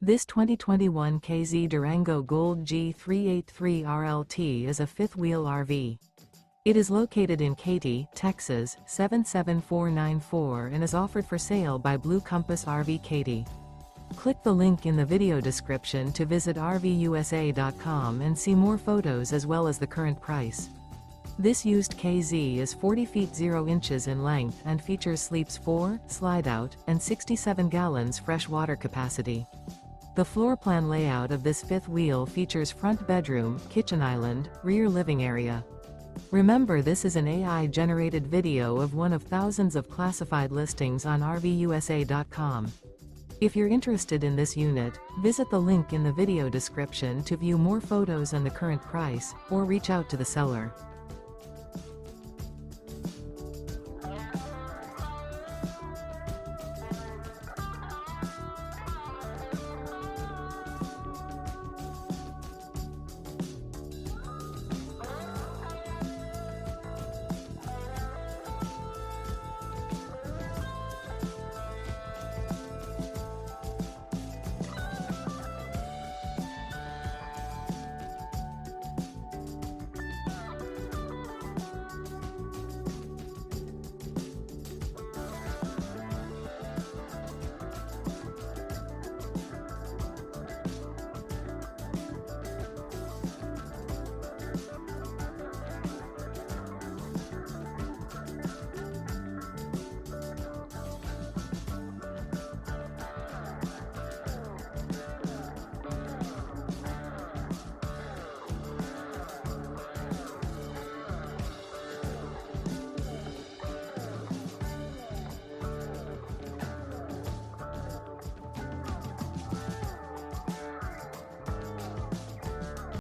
This 2021 K-Z Durango Gold G383RLT is a fifth-wheel RV. It is located in Katy, Texas, 77494 and is offered for sale by Blue Compass RV Katy. Click the link in the video description to visit RVUSA.com and see more photos as well as the current price. This used K-Z is 40 feet 0 inches in length and features sleeps 4, slide-out, and 67 gallons fresh water capacity. The floor plan layout of this fifth wheel features front bedroom, kitchen island, rear living area. Remember, this is an AI-generated video of one of thousands of classified listings on RVUSA.com. If you're interested in this unit, visit the link in the video description to view more photos and the current price, or reach out to the seller.